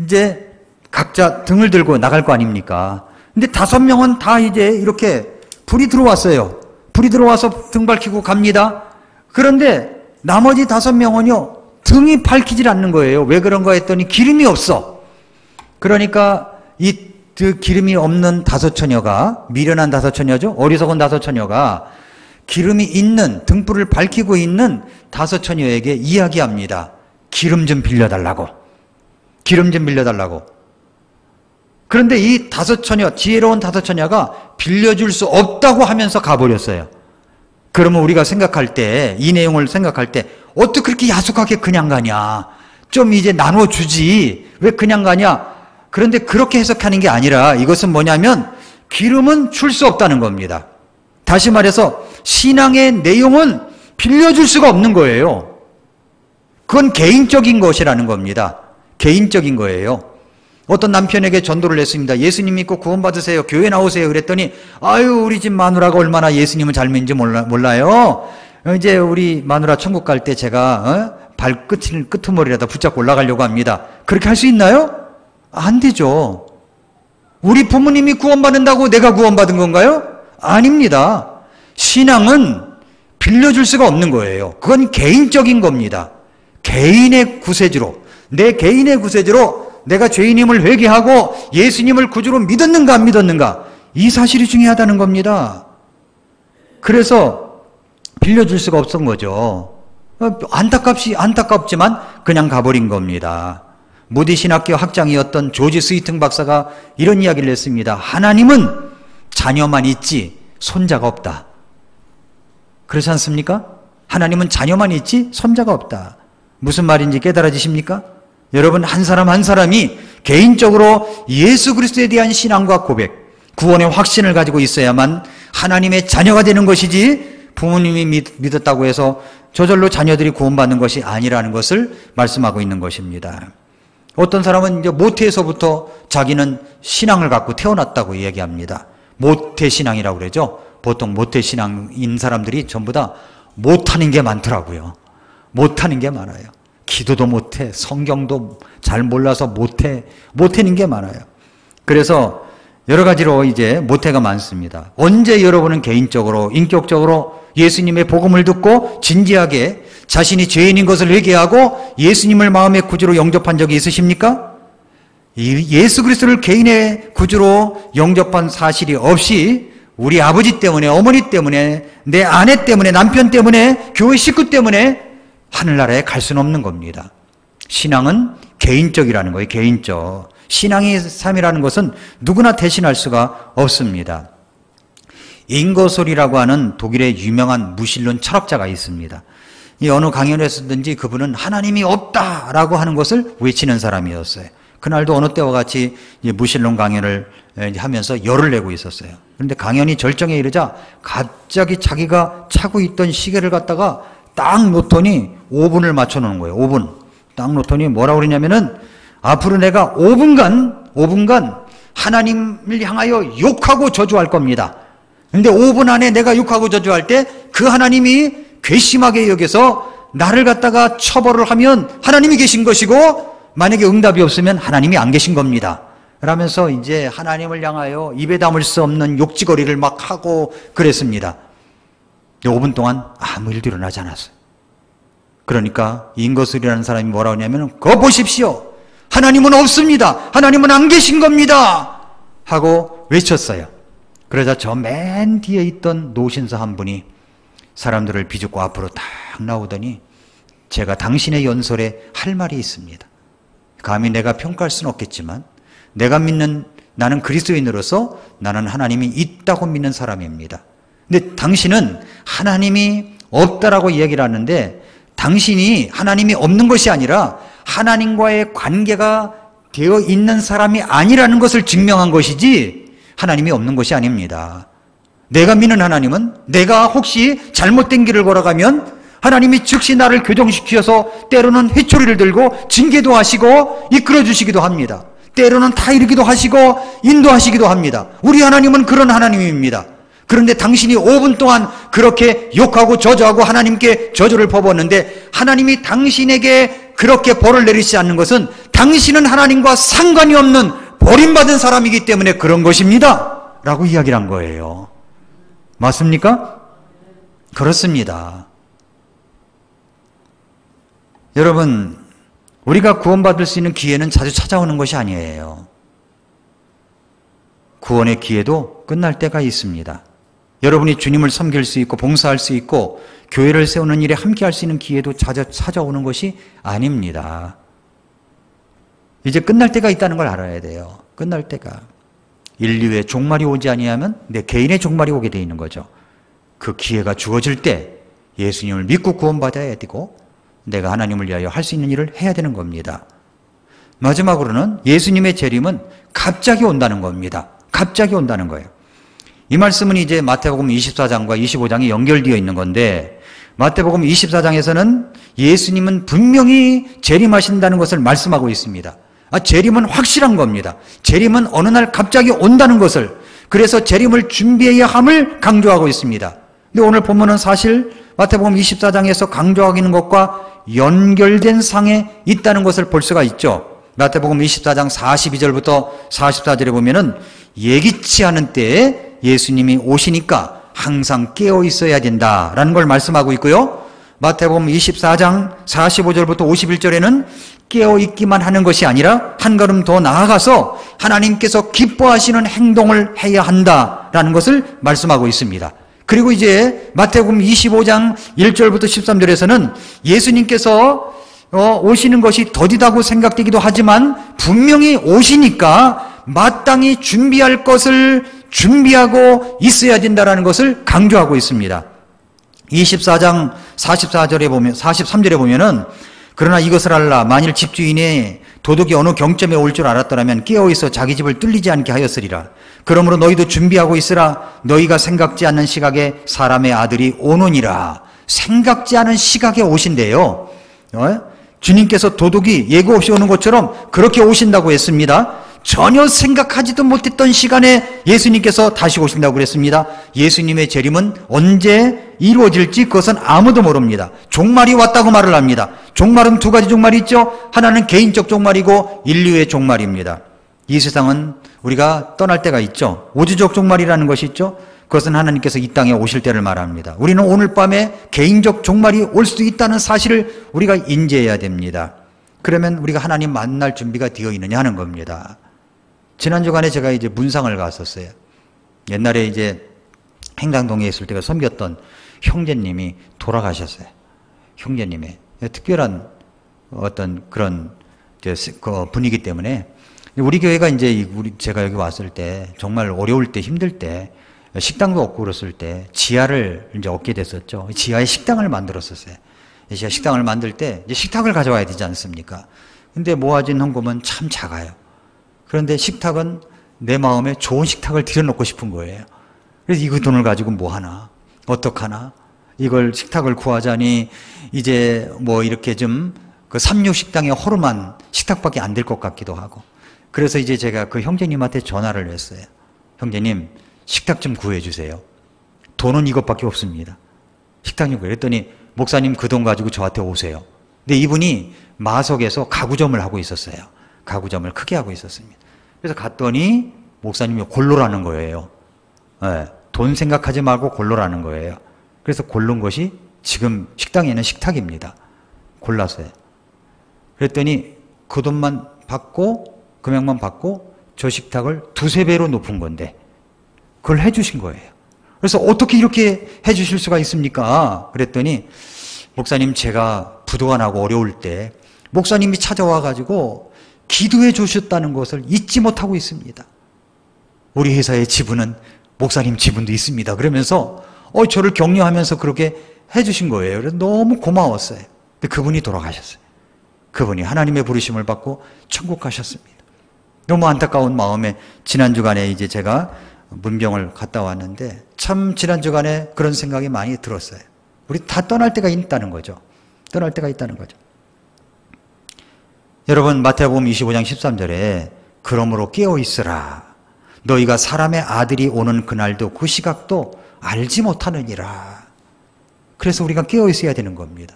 Speaker 1: 이제 각자 등을 들고 나갈 거 아닙니까? 근데 5명은 다 이제 이렇게 불이 들어왔어요. 불이 들어와서 등 밝히고 갑니다. 그런데 나머지 5명은요, 등이 밝히질 않는 거예요. 왜 그런가 했더니 기름이 없어. 그러니까 그 기름이 없는 5처녀가, 미련한 5처녀죠? 어리석은 5처녀가 기름이 있는, 등불을 밝히고 있는 5처녀에게 이야기합니다. 기름 좀 빌려달라고. 기름 좀 빌려달라고. 그런데 이 5처녀, 지혜로운 5처녀가 빌려줄 수 없다고 하면서 가버렸어요. 그러면 우리가 생각할 때, 이 내용을 생각할 때, 어떻게 그렇게 야속하게 그냥 가냐? 좀 이제 나눠주지. 왜 그냥 가냐? 그런데 그렇게 해석하는 게 아니라 이것은 뭐냐면 기름은 줄 수 없다는 겁니다. 다시 말해서 신앙의 내용은 빌려줄 수가 없는 거예요. 그건 개인적인 것이라는 겁니다. 개인적인 거예요. 어떤 남편에게 전도를 했습니다. 예수님 믿고 구원받으세요. 교회 나오세요. 그랬더니 아유, 우리 집 마누라가 얼마나 예수님을 잘 믿는지 몰라요. 이제 우리 마누라 천국 갈 때 제가 발끝을 끄트머리라도 붙잡고 올라가려고 합니다. 그렇게 할 수 있나요? 안 되죠. 우리 부모님이 구원받는다고 내가 구원받은 건가요? 아닙니다. 신앙은 빌려줄 수가 없는 거예요. 그건 개인적인 겁니다. 개인의 구세주로, 내 개인의 구세주로 내가 죄인임을 회개하고 예수님을 구주로 믿었는가 안 믿었는가, 이 사실이 중요하다는 겁니다. 그래서 빌려줄 수가 없었던 거죠. 안타깝지만 그냥 가버린 겁니다. 모디 신학교 학장이었던 조지 스위튼 박사가 이런 이야기를 했습니다. 하나님은 자녀만 있지 손자가 없다. 그렇지 않습니까? 하나님은 자녀만 있지 손자가 없다. 무슨 말인지 깨달아지십니까? 여러분, 한 사람 한 사람이 개인적으로 예수 그리스도에 대한 신앙과 고백, 구원의 확신을 가지고 있어야만 하나님의 자녀가 되는 것이지, 부모님이 믿었다고 해서 저절로 자녀들이 구원받는 것이 아니라는 것을 말씀하고 있는 것입니다. 어떤 사람은 이제 모태에서부터 자기는 신앙을 갖고 태어났다고 얘기합니다. 모태신앙이라고 그러죠. 보통 모태신앙인 사람들이 전부 다 못하는 게 많더라고요. 못하는 게 많아요. 기도도 못해, 성경도 잘 몰라서 못하는 게 많아요. 그래서 여러 가지로 이제 모태가 많습니다. 언제 여러분은 개인적으로, 인격적으로 예수님의 복음을 듣고 진지하게 자신이 죄인인 것을 회개하고 예수님을 마음의 구주로 영접한 적이 있으십니까? 예수 그리스도를 개인의 구주로 영접한 사실이 없이 우리 아버지 때문에, 어머니 때문에, 내 아내 때문에, 남편 때문에, 교회 식구 때문에 하늘나라에 갈 수는 없는 겁니다. 신앙은 개인적이라는 거예요. 개인적. 신앙의 삶이라는 것은 누구나 대신할 수가 없습니다. 잉거솔이라고 하는 독일의 유명한 무신론 철학자가 있습니다. 이 어느 강연에서든지 그분은 하나님이 없다라고 하는 것을 외치는 사람이었어요. 그날도 어느 때와 같이 무신론 강연을 하면서 열을 내고 있었어요. 그런데 강연이 절정에 이르자 갑자기 자기가 차고 있던 시계를 갖다가 딱 놓더니 5분을 맞춰놓은 거예요. 5분. 딱 놓더니 뭐라고 그러냐면은 앞으로 내가 5분간 하나님을 향하여 욕하고 저주할 겁니다. 근데 5분 안에 내가 욕하고 저주할 때 그 하나님이 괘씸하게 여겨서 나를 갖다가 처벌을 하면 하나님이 계신 것이고, 만약에 응답이 없으면 하나님이 안 계신 겁니다. 라면서 이제 하나님을 향하여 입에 담을 수 없는 욕지거리를 막 하고 그랬습니다. 5분 동안 아무 일도 일어나지 않았어요. 그러니까 잉거슬이라는 사람이 뭐라고 하냐면, 그거 보십시오. 하나님은 없습니다. 하나님은 안 계신 겁니다. 하고 외쳤어요. 그러자 저 맨 뒤에 있던 노신사 한 분이 사람들을 비집고 앞으로 딱 나오더니, 제가 당신의 연설에 할 말이 있습니다. 감히 내가 평가할 수는 없겠지만 내가 믿는, 나는 그리스도인으로서 나는 하나님이 있다고 믿는 사람입니다. 근데 당신은 하나님이 없다라고 이야기를 하는데 당신이 하나님이 없는 것이 아니라 하나님과의 관계가 되어 있는 사람이 아니라는 것을 증명한 것이지 하나님이 없는 것이 아닙니다. 내가 믿는 하나님은 내가 혹시 잘못된 길을 걸어가면 하나님이 즉시 나를 교정시켜서 때로는 회초리를 들고 징계도 하시고 이끌어 주시기도 합니다. 때로는 타이르기도 하시고 인도하시기도 합니다. 우리 하나님은 그런 하나님입니다. 그런데 당신이 5분 동안 그렇게 욕하고 저주하고 하나님께 저주를 퍼붓는데 하나님이 당신에게 그렇게 벌을 내리지 않는 것은 당신은 하나님과 상관이 없는 버림받은 사람이기 때문에 그런 것입니다. 라고 이야기를 한 거예요. 맞습니까? 그렇습니다. 여러분, 우리가 구원받을 수 있는 기회는 자주 찾아오는 것이 아니에요. 구원의 기회도 끝날 때가 있습니다. 여러분이 주님을 섬길 수 있고 봉사할 수 있고 교회를 세우는 일에 함께할 수 있는 기회도 자주 찾아오는 것이 아닙니다. 이제 끝날 때가 있다는 걸 알아야 돼요. 끝날 때가. 인류의 종말이 오지 아니하면 내 개인의 종말이 오게 돼 있는 거죠. 그 기회가 주어질 때 예수님을 믿고 구원받아야 되고 내가 하나님을 위하여 할 수 있는 일을 해야 되는 겁니다. 마지막으로는 예수님의 재림은 갑자기 온다는 겁니다. 갑자기 온다는 거예요. 이 말씀은 이제 마태복음 24장과 25장이 연결되어 있는 건데 마태복음 24장에서는 예수님은 분명히 재림하신다는 것을 말씀하고 있습니다. 재림은 확실한 겁니다. 재림은 어느 날 갑자기 온다는 것을, 그래서 재림을 준비해야 함을 강조하고 있습니다. 근데 오늘 본문은 사실 마태복음 24장에서 강조하고 있는 것과 연결된 상에 있다는 것을 볼 수가 있죠. 마태복음 24장 42절부터 44절에 보면은 예기치 않은 때에 예수님이 오시니까 항상 깨어 있어야 된다라는 걸 말씀하고 있고요. 마태복음 24장 45절부터 51절에는 깨어 있기만 하는 것이 아니라 한 걸음 더 나아가서 하나님께서 기뻐하시는 행동을 해야 한다라는 것을 말씀하고 있습니다. 그리고 이제 마태복음 25장 1절부터 13절에서는 예수님께서 오시는 것이 더디다고 생각되기도 하지만 분명히 오시니까 마땅히 준비할 것을 준비하고 있어야 된다는 것을 강조하고 있습니다. 24장 43절에 보면은 그러나 이것을 알라, 만일 집주인이 도둑이 어느 경점에 올 줄 알았더라면 깨어있어 자기 집을 뚫리지 않게 하였으리라. 그러므로 너희도 준비하고 있으라. 너희가 생각지 않는 시각에 사람의 아들이 오느니라. 생각지 않은 시각에 오신대요. 주님께서 도둑이 예고 없이 오는 것처럼 그렇게 오신다고 했습니다. 전혀 생각하지도 못했던 시간에 예수님께서 다시 오신다고 그랬습니다. 예수님의 재림은 언제 이루어질지 그것은 아무도 모릅니다. 종말이 왔다고 말을 합니다. 종말은 두 가지 종말이 있죠. 하나는 개인적 종말이고 인류의 종말입니다. 이 세상은 우리가 떠날 때가 있죠. 우주적 종말이라는 것이 있죠. 그것은 하나님께서 이 땅에 오실 때를 말합니다. 우리는 오늘 밤에 개인적 종말이 올 수도 있다는 사실을 우리가 인지해야 됩니다. 그러면 우리가 하나님 만날 준비가 되어 있느냐 하는 겁니다. 지난 주간에 제가 이제 문상을 갔었어요. 옛날에 이제 행당동에 있을 때가 섬겼던 형제님이 돌아가셨어요. 형제님의 특별한 어떤 그런 분위기 때문에 우리 교회가 이제 제가 여기 왔을 때 정말 어려울 때 힘들 때 식당도 없고 그랬을 때 지하를 이제 얻게 됐었죠. 지하에 식당을 만들었었어요. 지하 식당을 만들 때 이제 식탁을 가져와야 되지 않습니까? 근데 모아진 헌금은 참 작아요. 그런데 식탁은 내 마음에 좋은 식탁을 들여놓고 싶은 거예요. 그래서 이거 돈을 가지고 뭐 하나? 어떡하나? 이걸 식탁을 구하자니 이제 뭐 이렇게 좀 그 삼류식당에 허름한 식탁밖에 안 될 것 같기도 하고. 그래서 이제 제가 그 형제님한테 전화를 했어요. 형제님, 식탁 좀 구해주세요. 돈은 이것밖에 없습니다. 식탁 좀 그랬더니 목사님 그 돈 가지고 저한테 오세요. 근데 이분이 마석에서 가구점을 하고 있었어요. 가구점을 크게 하고 있었습니다. 그래서 갔더니 목사님이 골로라는 거예요. 네, 돈 생각하지 말고 골로라는 거예요. 그래서 고른 것이 지금 식당에는 식탁입니다. 골랐어요. 그랬더니 그 돈만 받고 금액만 받고 저 식탁을 두세 배로 높은 건데 그걸 해주신 거예요. 그래서 어떻게 이렇게 해주실 수가 있습니까? 그랬더니 목사님 제가 부도가 나고 어려울 때 목사님이 찾아와 가지고 기도해 주셨다는 것을 잊지 못하고 있습니다. 우리 회사의 지분은 목사님 지분도 있습니다. 그러면서 저를 격려하면서 그렇게 해주신 거예요. 그래서 너무 고마웠어요. 근데 그분이 돌아가셨어요. 그분이 하나님의 부르심을 받고 천국 가셨습니다. 너무 안타까운 마음에 지난 주간에 이제 제가 문병을 갔다 왔는데 참 지난 주간에 그런 생각이 많이 들었어요. 우리 다 떠날 때가 있다는 거죠. 떠날 때가 있다는 거죠. 여러분 마태복음 25장 13절에 그러므로 깨어 있으라. 너희가 사람의 아들이 오는 그날도 그 시각도 알지 못하느니라. 그래서 우리가 깨어 있어야 되는 겁니다.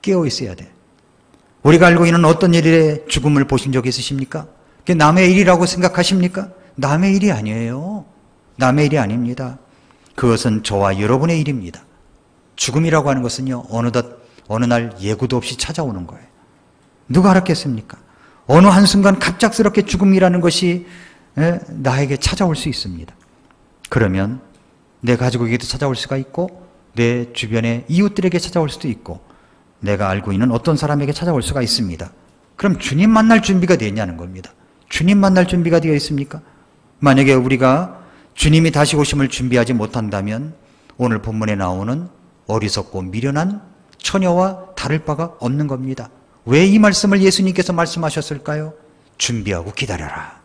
Speaker 1: 깨어 있어야 돼. 우리가 알고 있는 어떤 일의 죽음을 보신 적 있으십니까? 그게 남의 일이라고 생각하십니까? 남의 일이 아니에요. 남의 일이 아닙니다. 그것은 저와 여러분의 일입니다. 죽음이라고 하는 것은요, 어느 날 예고도 없이 찾아오는 거예요. 누가 알았겠습니까? 어느 한순간 갑작스럽게 죽음이라는 것이 나에게 찾아올 수 있습니다. 그러면 내 가족에게도 찾아올 수가 있고 내 주변의 이웃들에게 찾아올 수도 있고 내가 알고 있는 어떤 사람에게 찾아올 수가 있습니다. 그럼 주님 만날 준비가 되어 있냐는 겁니다. 주님 만날 준비가 되어 있습니까? 만약에 우리가 주님이 다시 오심을 준비하지 못한다면 오늘 본문에 나오는 어리석고 미련한 처녀와 다를 바가 없는 겁니다. 왜 이 말씀을 예수님께서 말씀하셨을까요? 준비하고 기다려라.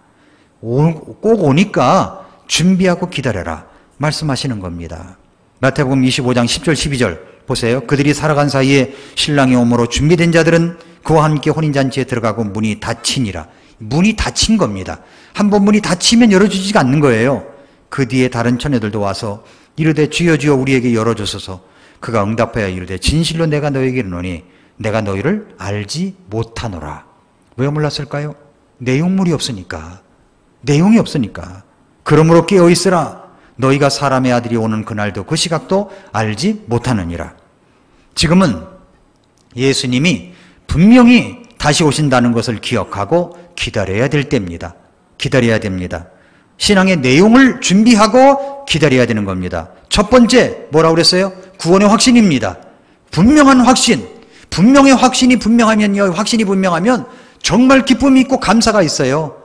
Speaker 1: 꼭 오니까 준비하고 기다려라 말씀하시는 겁니다. 마태복음 25장 10절 12절 보세요. 그들이 살아간 사이에 신랑이 오므로 준비된 자들은 그와 함께 혼인잔치에 들어가고 문이 닫히니라. 문이 닫힌 겁니다. 한번 문이 닫히면 열어주지가 않는 거예요. 그 뒤에 다른 처녀들도 와서 이르되 주여 주여 우리에게 열어주소서. 그가 응답하여 이르되 진실로 내가 너에게 이르노니 내가 너희를 알지 못하노라. 왜 몰랐을까요? 내용물이 없으니까. 내용이 없으니까. 그러므로 깨어있으라. 너희가 사람의 아들이 오는 그날도 그 시각도 알지 못하느니라. 지금은 예수님이 분명히 다시 오신다는 것을 기억하고 기다려야 될 때입니다. 기다려야 됩니다. 신앙의 내용을 준비하고 기다려야 되는 겁니다. 첫 번째 뭐라고 그랬어요? 구원의 확신입니다. 분명한 확신. 분명의 확신이 분명하면요. 확신이 분명하면 정말 기쁨이 있고 감사가 있어요.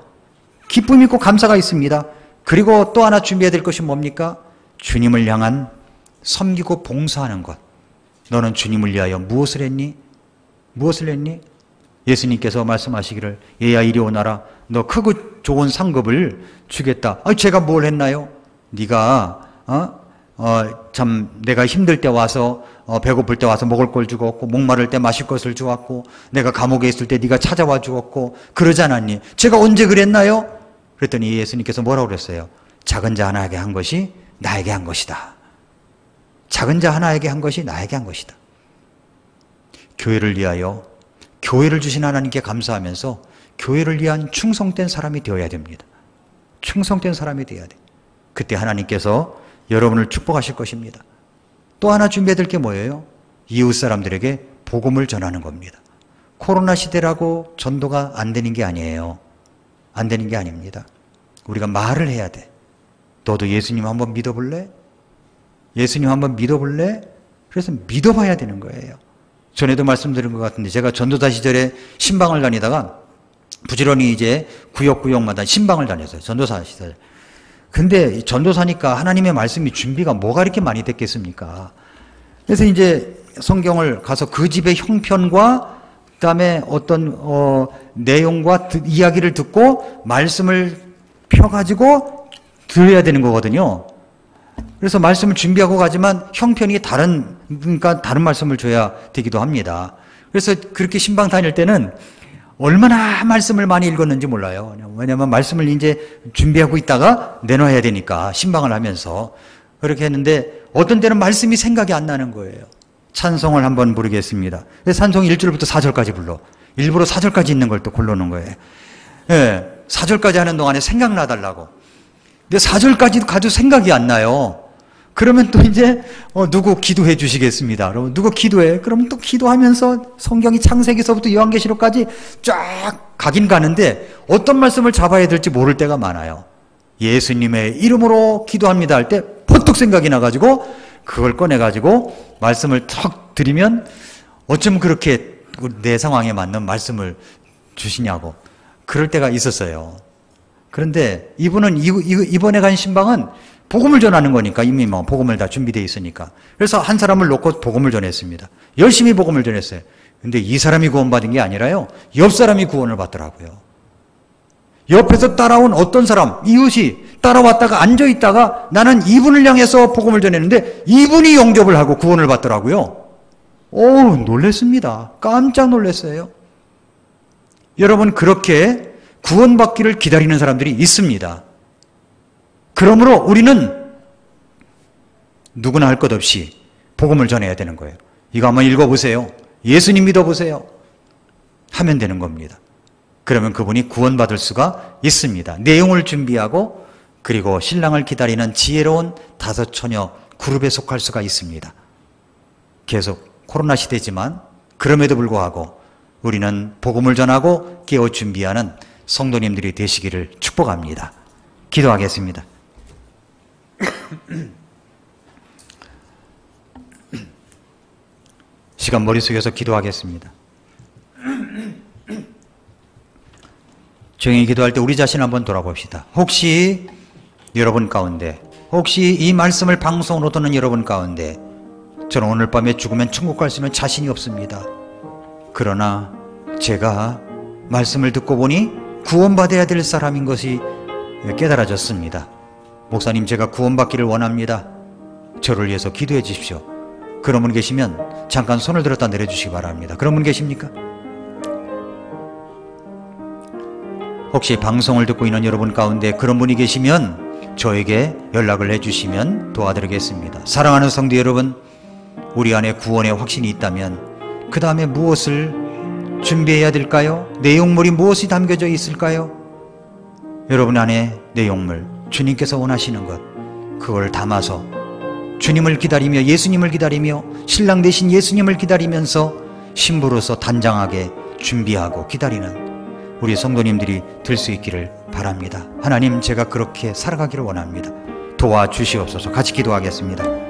Speaker 1: 기쁨이 있고 감사가 있습니다. 그리고 또 하나 준비해야 될 것이 뭡니까? 주님을 향한 섬기고 봉사하는 것. 너는 주님을 위하여 무엇을 했니? 무엇을 했니? 예수님께서 말씀하시기를 얘야 이리 오너라. 너 크고 좋은 상급을 주겠다. 제가 뭘 했나요? 네가 참 내가 힘들 때 와서 배고플 때 와서 먹을 걸 주었고 목마를 때 마실 것을 주었고 내가 감옥에 있을 때 네가 찾아와 주었고 그러지 않았니? 제가 언제 그랬나요? 그랬더니 예수님께서 뭐라고 그랬어요? 작은 자 하나에게 한 것이 나에게 한 것이다. 작은 자 하나에게 한 것이 나에게 한 것이다. 교회를 위하여 교회를 주신 하나님께 감사하면서 교회를 위한 충성된 사람이 되어야 됩니다. 충성된 사람이 되어야 돼. 그때 하나님께서 여러분을 축복하실 것입니다. 또 하나 준비해야 될 게 뭐예요? 이웃 사람들에게 복음을 전하는 겁니다. 코로나 시대라고 전도가 안 되는 게 아니에요. 안 되는 게 아닙니다. 우리가 말을 해야 돼. 너도 예수님 한번 믿어볼래? 예수님 한번 믿어볼래? 그래서 믿어봐야 되는 거예요. 전에도 말씀드린 것 같은데 제가 전도사 시절에 신방을 다니다가 부지런히 이제 구역마다 신방을 다녔어요. 전도사 시절. 근데 전도사니까 하나님의 말씀이 준비가 뭐가 이렇게 많이 됐겠습니까? 그래서 이제 성경을 가서 그 집의 형편과 그다음에 어떤 내용과 이야기를 듣고 말씀을 펴가지고 들어야 되는 거거든요. 그래서 말씀을 준비하고 가지만 형편이 그러니까 다른 말씀을 줘야 되기도 합니다. 그래서 그렇게 신방 다닐 때는 얼마나 말씀을 많이 읽었는지 몰라요. 왜냐하면 말씀을 이제 준비하고 있다가 내놔야 되니까 신방을 하면서 그렇게 했는데 어떤 때는 말씀이 생각이 안 나는 거예요. 찬송을 한번 부르겠습니다. 찬송 1절부터 4절까지 불러. 일부러 4절까지 있는 걸 또 골라놓은 거예요. 예, 4절까지 하는 동안에 생각나달라고. 근데 4절까지도 가도 생각이 안 나요. 그러면 또 이제 누구 기도해 주시겠습니다. 그러면 누구 기도해? 그러면 또 기도하면서 성경이 창세기서부터 요한계시록까지 쫙 가긴 가는데 어떤 말씀을 잡아야 될지 모를 때가 많아요. 예수님의 이름으로 기도합니다 할 때 퍼뜩 생각이 나가지고 그걸 꺼내가지고 말씀을 턱 드리면 어쩜 그렇게 내 상황에 맞는 말씀을 주시냐고 그럴 때가 있었어요. 그런데 이분은 이번에 간 신방은 복음을 전하는 거니까 이미 뭐 복음을 다 준비되어 있으니까. 그래서 한 사람을 놓고 복음을 전했습니다. 열심히 복음을 전했어요. 근데 이 사람이 구원받은 게 아니라요, 옆 사람이 구원을 받더라고요. 옆에서 따라온 어떤 사람, 이웃이 따라왔다가 앉아있다가 나는 이분을 향해서 복음을 전했는데 이분이 영접을 하고 구원을 받더라고요. 오, 놀랬습니다. 깜짝 놀랐어요. 여러분, 그렇게 구원받기를 기다리는 사람들이 있습니다. 그러므로 우리는 누구나 할 것 없이 복음을 전해야 되는 거예요. 이거 한번 읽어보세요. 예수님 믿어보세요. 하면 되는 겁니다. 그러면 그분이 구원받을 수가 있습니다. 내용을 준비하고 그리고 신랑을 기다리는 지혜로운 5 처녀 그룹에 속할 수가 있습니다. 계속 코로나 시대지만 그럼에도 불구하고 우리는 복음을 전하고 깨어 준비하는 성도님들이 되시기를 축복합니다. 기도하겠습니다. 시간 머릿속에서 기도하겠습니다. 조용히 기도할 때 우리 자신 한번 돌아봅시다. 혹시 여러분 가운데, 혹시 이 말씀을 방송으로 듣는 여러분 가운데 저는 오늘 밤에 죽으면 천국 갈 수 있는 자신이 없습니다. 그러나 제가 말씀을 듣고 보니 구원받아야 될 사람인 것이 깨달아졌습니다. 목사님, 제가 구원받기를 원합니다. 저를 위해서 기도해 주십시오. 그런 분 계시면 잠깐 손을 들었다 내려주시기 바랍니다. 그런 분 계십니까? 혹시 방송을 듣고 있는 여러분 가운데 그런 분이 계시면 저에게 연락을 해주시면 도와드리겠습니다. 사랑하는 성도 여러분, 우리 안에 구원의 확신이 있다면 그 다음에 무엇을 준비해야 될까요? 내용물이 무엇이 담겨져 있을까요? 여러분 안에 내용물, 주님께서 원하시는 것, 그걸 담아서 주님을 기다리며 예수님을 기다리며 신랑 되신 예수님을 기다리면서 신부로서 단장하게 준비하고 기다리는 우리 성도님들이 될 수 있기를 바랍니다. 하나님, 제가 그렇게 살아가기를 원합니다. 도와주시옵소서. 같이 기도하겠습니다.